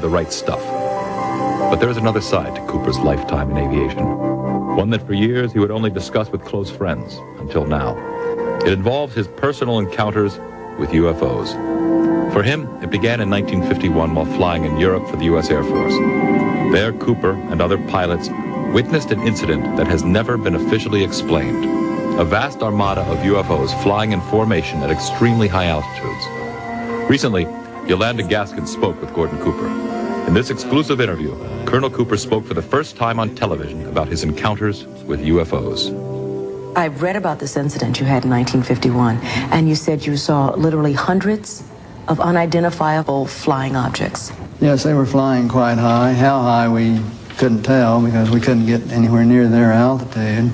the right stuff. But there's another side to Cooper's lifetime in aviation, one that for years he would only discuss with close friends, until now. It involves his personal encounters with UFOs. For him, it began in 1951 while flying in Europe for the U.S. Air Force. There, Cooper and other pilots witnessed an incident that has never been officially explained. A vast armada of UFOs flying in formation at extremely high altitudes. Recently, Yolanda Gaskin spoke with Gordon Cooper. In this exclusive interview, Colonel Cooper spoke for the first time on television about his encounters with UFOs. I've read about this incident you had in 1951, and you said you saw literally hundreds of unidentifiable flying objects. Yes, they were flying quite high. How high we couldn't tell because we couldn't get anywhere near their altitude.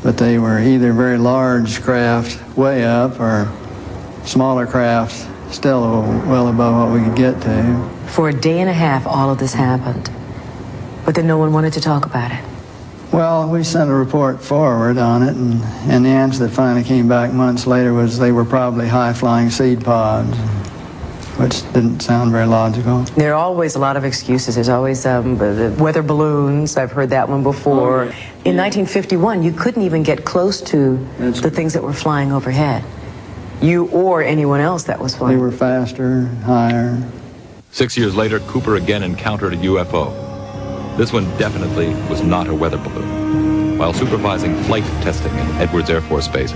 But they were either very large craft way up or smaller craft still well above what we could get to. For a day and a half, all of this happened, but then no one wanted to talk about it. Well, we sent a report forward on it, and the answer that finally came back months later was they were probably high-flying seed pods, which didn't sound very logical. There are always a lot of excuses. There's always the weather balloons. I've heard that one before. In 1951, you couldn't even get close to the things that were flying overhead. You or anyone else that was flying. They were faster, higher. 6 years later, Cooper again encountered a UFO. This one definitely was not a weather balloon. While supervising flight testing in Edwards Air Force Base,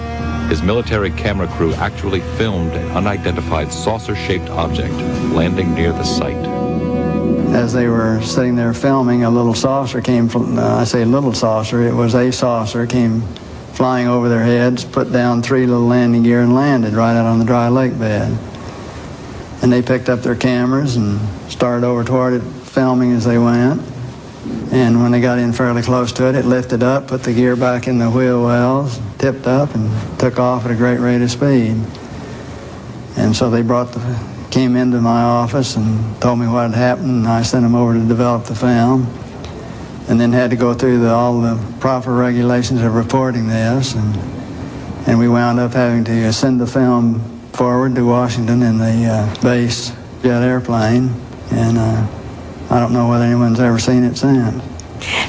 his military camera crew actually filmed an unidentified saucer-shaped object landing near the site. As they were sitting there filming, a little saucer came from, I say little saucer, it was a saucer, came flying over their heads, put down 3 little landing gear and landed right out on the dry lake bed. And they picked up their cameras and started over toward it, filming as they went. And when they got in fairly close to it, it lifted up, put the gear back in the wheel wells, tipped up, and took off at a great rate of speed. And so they came into my office and told me what had happened, and I sent them over to develop the film. And then had to go through all the proper regulations of reporting this, and we wound up having to send the film forward to Washington in the base jet airplane, and I don't know whether anyone's ever seen it since.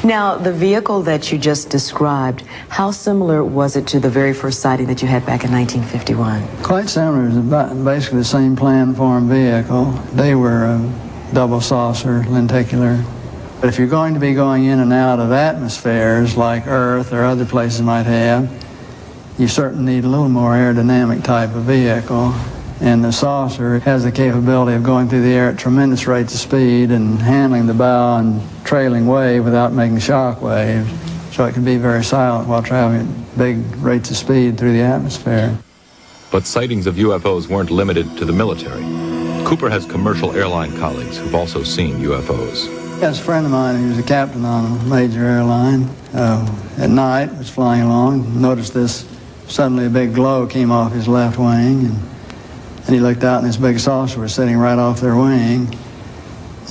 Now, the vehicle that you just described, how similar was it to the very first sighting that you had back in 1951? Quite similar. It was basically the same plan-form vehicle. They were double saucer, lenticular. But if you're going to be going in and out of atmospheres like Earth or other places might have, you certainly need a little more aerodynamic type of vehicle. And the saucer has the capability of going through the air at tremendous rates of speed and handling the bow and trailing wave without making shock waves. So it can be very silent while traveling at big rates of speed through the atmosphere. But sightings of UFOs weren't limited to the military. Cooper has commercial airline colleagues who've also seen UFOs. Yes, a friend of mine who was a captain on a major airline at night was flying along, noticed this, suddenly a big glow came off his left wing, and he looked out and this big saucer was sitting right off their wing.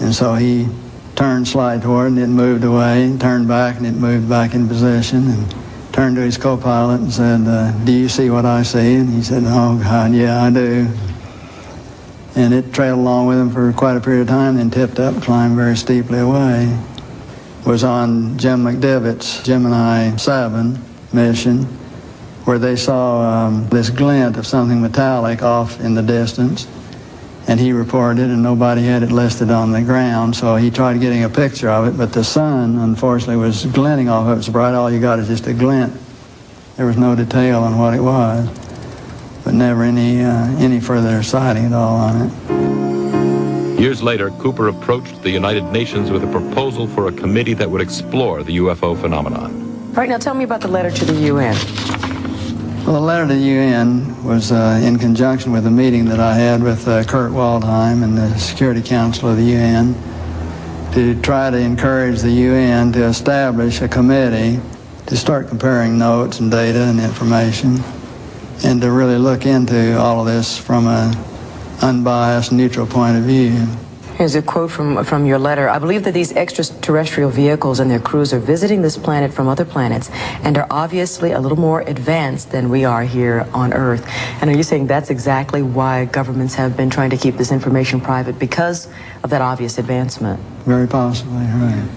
And so he turned slide toward it and it moved away, and turned back and it moved back in position, and turned to his co-pilot and said, do you see what I see? And he said, oh God, yeah, I do. And it trailed along with him for quite a period of time, then tipped up, climbed very steeply away. Was on Jim McDivitt's Gemini 7 mission, where they saw this glint of something metallic off in the distance, and he reported it, and nobody had it listed on the ground, so he tried getting a picture of it, but the sun, unfortunately, was glinting off of it so bright. All you got is just a glint. There was no detail on what it was, but never any further sighting at all on it. Years later, Cooper approached the United Nations with a proposal for a committee that would explore the UFO phenomenon. All right, now tell me about the letter to the UN. Well, the letter to the UN was in conjunction with a meeting that I had with Kurt Waldheim and the Security Council of the UN to try to encourage the UN to establish a committee to start comparing notes and data and information, and to really look into all of this from an unbiased, neutral point of view. Here's a quote from your letter. I believe that these extraterrestrial vehicles and their crews are visiting this planet from other planets and are obviously a little more advanced than we are here on Earth. And are you saying that's exactly why governments have been trying to keep this information private, because of that obvious advancement? Very possibly, right.